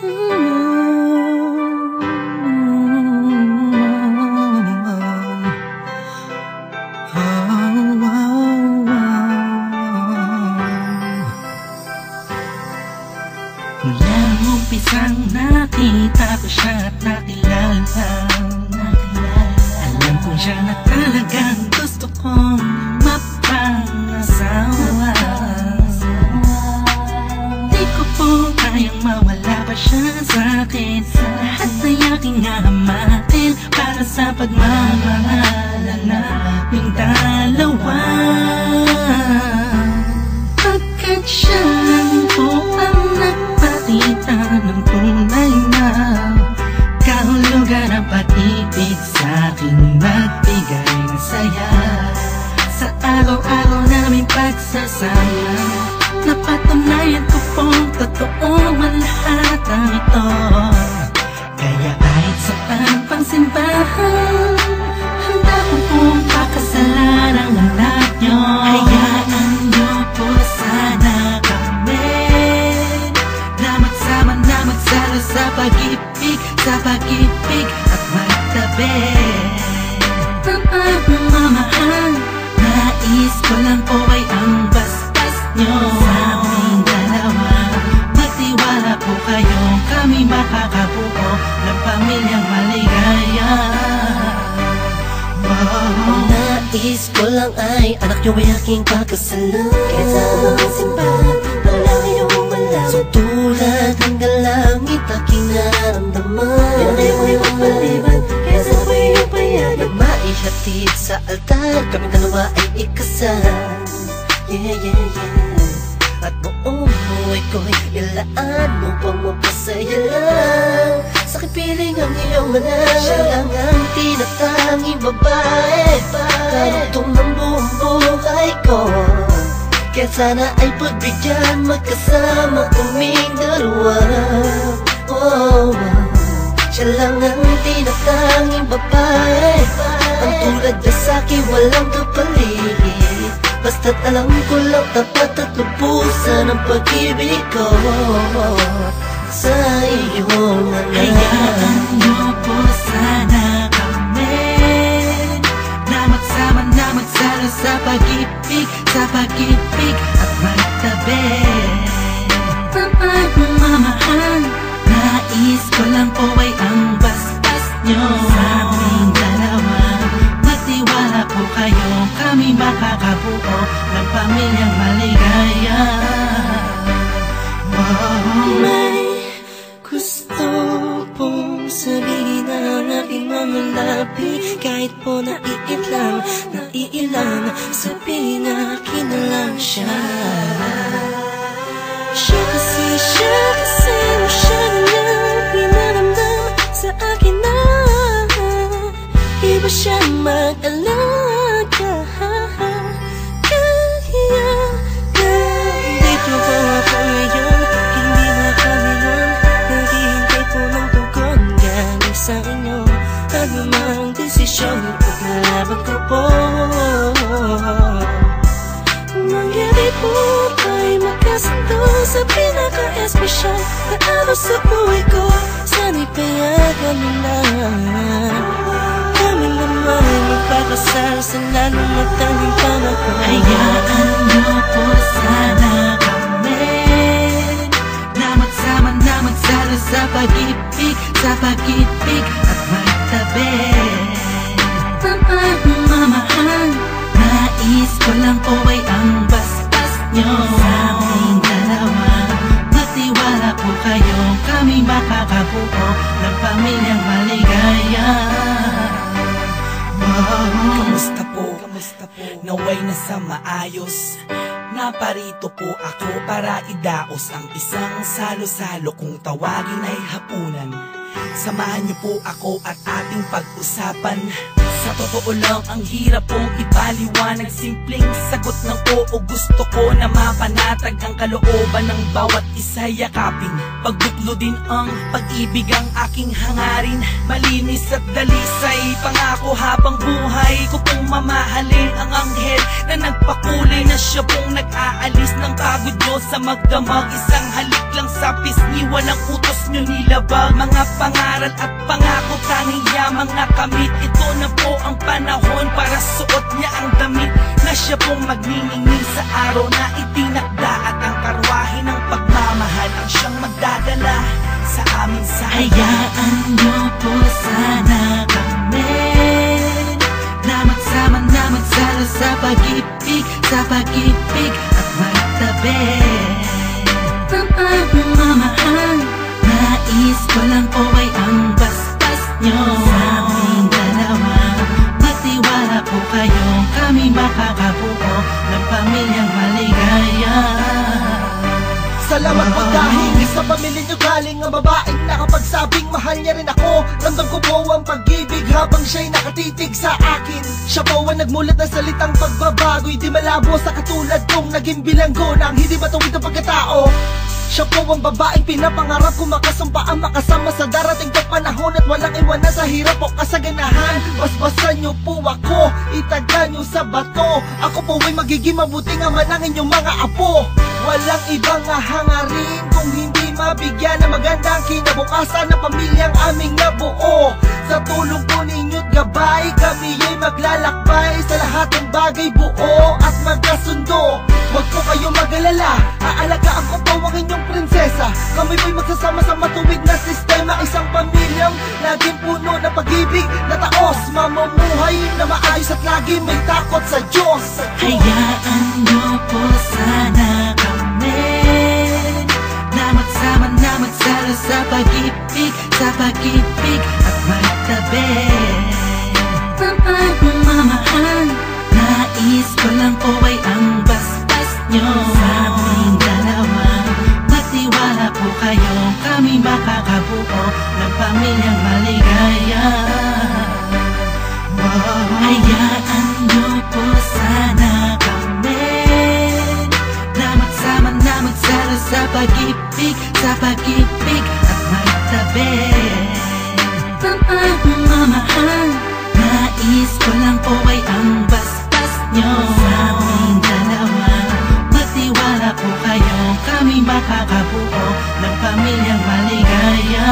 Mula umpisang nakita ko siya at nakilala, alam ko siya na talagang gusto kong mapangasawa. Di ko po kayang mawala pa siya sa'kin. Lahat ay aking hahamatin para sa pagmamahalan naming dalawa. Pagkat siya lang po ang nagpakita ng tunay na kahulugan ng pag-ibig sa'king magbigay ng saya sa araw-araw naming pagsasama. Napatunayan ko pong totoo ang lahat ng ito. Kaya kahit saan pang simbahan, handa ko pong pakasalan ang anak nyo. Hayaan nyo po sana kami na magsama na magsalo sa pag-ibig at magtabi. Ang pagmamahal, nais ko lang po ay ang basbas nyo sa aming dalawa. Magtiwala po kayo, kami makakabuo ng pamilyang maligaya. Nais ko lang ay anak nyo ay aking pagkasalan. Kahit saan ang simbahan, palagi nyo malaman. So tulad hanggang langit aking nararamdaman. Pinatay mo yung paliban, kaya sa ako'y iyong payagan. Maihatid sa altar, kami dalawa ay ikasal. Yeah, yeah, yeah. At buong buhay ko'y ilaan mo pang mapasaya lang. Sa kipiling ang iyong anak, siya lang ang tinatanging babae, karugtong ng buong buhay ko. Kaya sana ay pagbigyan magkasama kaming dalawa. Oh, siya lang ang tinatanging babae, ang tulad niya sa'kin walang kapalit. Basta't alam ko lang tapat at lubusan ang pag-ibig ko sa iyong anak. Hayaan nyo po sana kami na magsama na magsalo sa pag-ibig at magtabi. Ang pagmamahal, nais ko lang po ay ang basbas nyo sa aming dalawa. Magtiwala po kayo, kami makakabuo ng pamilyang maligaya. May gusto pong sabihin ang aking mga labi. Kahit po naiilang, sabihin akin na lang siya. Siya kasi masyado niyang pinaramdam sa akin na iba siya mag-alaga. Kaya nandito po ako ngayon, hindi na kami nun. Naghihintay po ng tugon galing sa inyo. Anumang desisyon, ipaglalaban ko po. Mangyari po ay magkasundo sa pinaka-espesyal na araw sa buhay ko. Sana'y payagan mo na kami naman ay magpakasal sa lalong matanging panahon. Hayaan nyo po sana kami na magsama na magsalo sa pag-ibig at magtabi. Ang pagmamahal, nais ko lang po ay ang basbas nyo sa aming dalawa. Magtiwala po kayo, kami makakabuo ng pamilyang maligaya. Kamusta po? Naway nasa maayos. Naparito po ako para idaos ang isang salo-salo kung tawagin ay hapunan. Samahan niyo po ako at ating pag-usapan. Sa totoo lang ang hirap pong ipaliwanag. Simpleng sagot ng oo, gusto ko na mapanatag ang kalooban ng bawat isa yakapin. Pagbuklo din ang pag-ibig ang aking hangarin. Malinis at dalisay, pangako habang buhay ko pong mamahalin ang anghel na nagpakulay na siya pong nag-aalis ng pagod nyo sa magdamag. Isang halik lang sa pisngi, walang utos nyo nilabag. Mga pangaral at pangako, tanging yamang nakamit. Ito na po ang panahon para suot niya ang damit na siya pong magniningning sa araw na itinakda. At ang karwahe ng pagmamahal ang siyang magdadala sa aming sahaya. Hayaan nyo po sana kami na magsama na magsalo sa pag-ibig, sa pag-ibig at magtabi. Mamahal, nais ko lang po ay ang basbas nyo sa aming dalawa. Magtiwala po kayo, kami makakabuo ng pamilyang maligaya. Salamat po dahil sa pamilya nyo galing ang babaeng nakapagsabing mahal niya rin ako. Ramdam ko po ang pag-ibig habang siya'y nakatitig sa akin. Siya po ang nagmulat ng salitang pagbabago'y di malabo sa katulad kong naging bilanggo ng hindi matuwid ang pagkatao. Siya po ang babaeng pinapangarap ko, makasumpa ang makasama sa darating na panahon at walang iwanan sa hirap o kasaganahan. Basbasan niyo po ako, itaga niyo sa bato. Ako po ay magiging mabuting ama ng inyong mga apo. Walang ibang hangarin kung hindi mabigyan ng magandang kinabukasan ng pamilyang aming nabuo. Sa tulong po ninyo't gabay, kami ay maglalakbay sa lahat ng bagay, buo at magkasundo. Huwag po kayong mag-alala, aalagaan ko po ang inyong prinsesa. Kami po'y magsasama sa matuwid na sistema, isang pamilyang laging puno ng pag-ibig na taos, mamumuhay na maayos at lagi may takot sa Diyos. Hayaan nyo po sana kami na magsama na magsalo sa pag-ibig, sa pag-ibig at magtabi. Mamahal, nais ko lang po ay ang basbas nyo sa aming dalawa. Magtiwala po kayo, kami makakabuo ng pamilyang maligaya. Hayaan nyo po sana kami na magsama na magsalo sa pag-ibig, sa pag-ibig at magtabi. Mamahal, nais ko lang po ay ang basbas nyo sa aming dalawa. Magtiwala po kayo, kami makakabuo ng pamilyang maligaya.